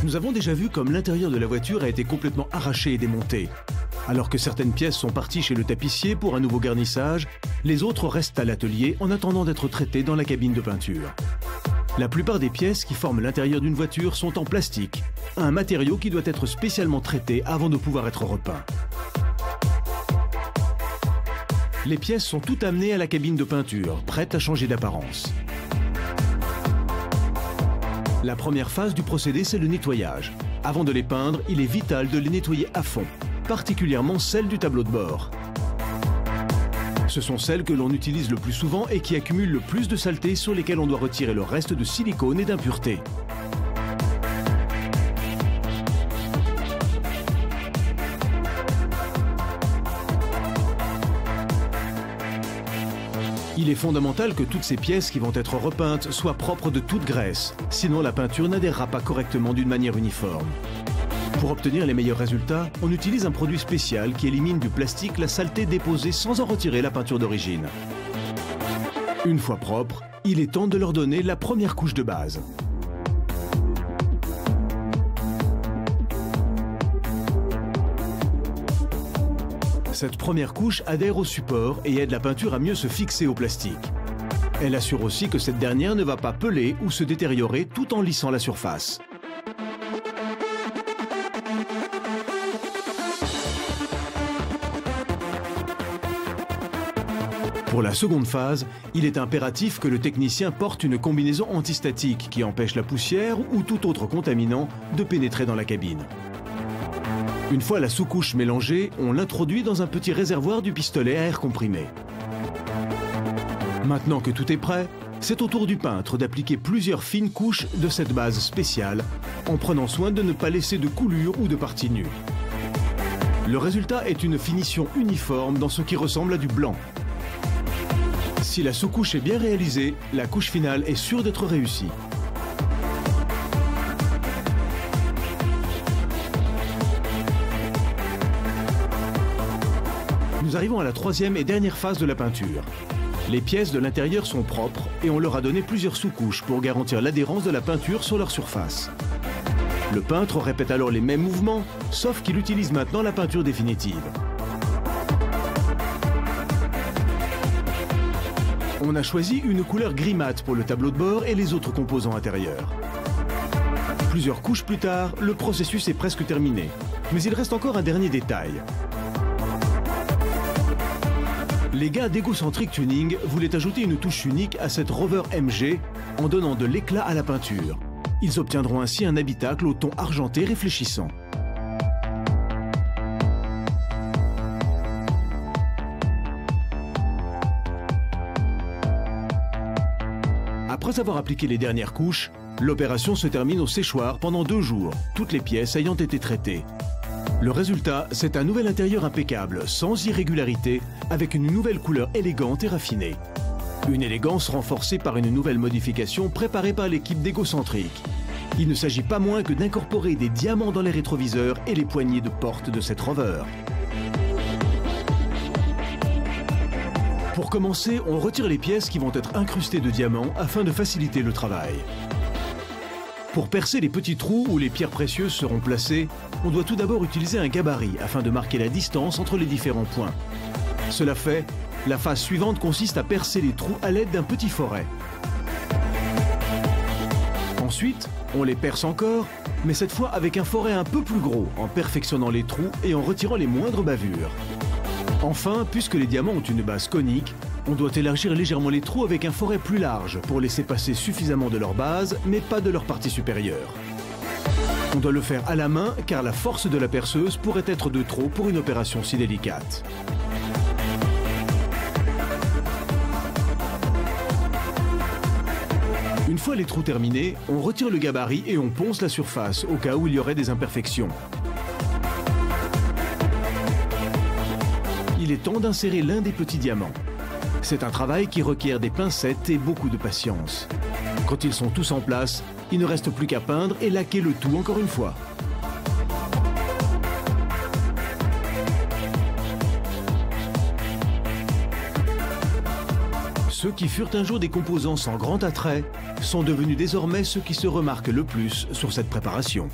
Nous avons déjà vu comme l'intérieur de la voiture a été complètement arraché et démonté. Alors que certaines pièces sont parties chez le tapissier pour un nouveau garnissage, les autres restent à l'atelier en attendant d'être traitées dans la cabine de peinture. La plupart des pièces qui forment l'intérieur d'une voiture sont en plastique, un matériau qui doit être spécialement traité avant de pouvoir être repeint. Les pièces sont toutes amenées à la cabine de peinture, prêtes à changer d'apparence. La première phase du procédé, c'est le nettoyage. Avant de les peindre, il est vital de les nettoyer à fond, particulièrement celles du tableau de bord. Ce sont celles que l'on utilise le plus souvent et qui accumulent le plus de saleté, sur lesquelles on doit retirer le reste de silicone et d'impuretés. Il est fondamental que toutes ces pièces qui vont être repeintes soient propres de toute graisse, sinon la peinture n'adhérera pas correctement d'une manière uniforme. Pour obtenir les meilleurs résultats, on utilise un produit spécial qui élimine du plastique la saleté déposée sans en retirer la peinture d'origine. Une fois propres, il est temps de leur donner la première couche de base. Cette première couche adhère au support et aide la peinture à mieux se fixer au plastique. Elle assure aussi que cette dernière ne va pas peler ou se détériorer tout en lissant la surface. Pour la seconde phase, il est impératif que le technicien porte une combinaison antistatique qui empêche la poussière ou tout autre contaminant de pénétrer dans la cabine. Une fois la sous-couche mélangée, on l'introduit dans un petit réservoir du pistolet à air comprimé. Maintenant que tout est prêt, c'est au tour du peintre d'appliquer plusieurs fines couches de cette base spéciale, en prenant soin de ne pas laisser de coulures ou de parties nues. Le résultat est une finition uniforme dans ce qui ressemble à du blanc. Si la sous-couche est bien réalisée, la couche finale est sûre d'être réussie. Nous arrivons à la troisième et dernière phase de la peinture. Les pièces de l'intérieur sont propres et on leur a donné plusieurs sous-couches pour garantir l'adhérence de la peinture sur leur surface. Le peintre répète alors les mêmes mouvements, sauf qu'il utilise maintenant la peinture définitive. On a choisi une couleur gris mat pour le tableau de bord et les autres composants intérieurs. Plusieurs couches plus tard, le processus est presque terminé. Mais il reste encore un dernier détail. Les gars d'Egocentric Tuning voulaient ajouter une touche unique à cette Rover MG en donnant de l'éclat à la peinture. Ils obtiendront ainsi un habitacle au ton argenté réfléchissant. Après avoir appliqué les dernières couches, l'opération se termine au séchoir pendant 2 jours, toutes les pièces ayant été traitées. Le résultat, c'est un nouvel intérieur impeccable, sans irrégularité, avec une nouvelle couleur élégante et raffinée. Une élégance renforcée par une nouvelle modification préparée par l'équipe d'Egocentric. Il ne s'agit pas moins que d'incorporer des diamants dans les rétroviseurs et les poignées de porte de cette Rover. Pour commencer, on retire les pièces qui vont être incrustées de diamants afin de faciliter le travail. Pour percer les petits trous où les pierres précieuses seront placées, on doit tout d'abord utiliser un gabarit afin de marquer la distance entre les différents points. Cela fait, la phase suivante consiste à percer les trous à l'aide d'un petit foret. Ensuite, on les perce encore, mais cette fois avec un foret un peu plus gros, en perfectionnant les trous et en retirant les moindres bavures. Enfin, puisque les diamants ont une base conique, on doit élargir légèrement les trous avec un foret plus large pour laisser passer suffisamment de leur base, mais pas de leur partie supérieure. On doit le faire à la main car la force de la perceuse pourrait être de trop pour une opération si délicate. Une fois les trous terminés, on retire le gabarit et on ponce la surface au cas où il y aurait des imperfections. Il est temps d'insérer l'un des petits diamants. C'est un travail qui requiert des pincettes et beaucoup de patience. Quand ils sont tous en place, il ne reste plus qu'à peindre et laquer le tout encore une fois. Ceux qui furent un jour des composants sans grand attrait sont devenus désormais ceux qui se remarquent le plus sur cette préparation.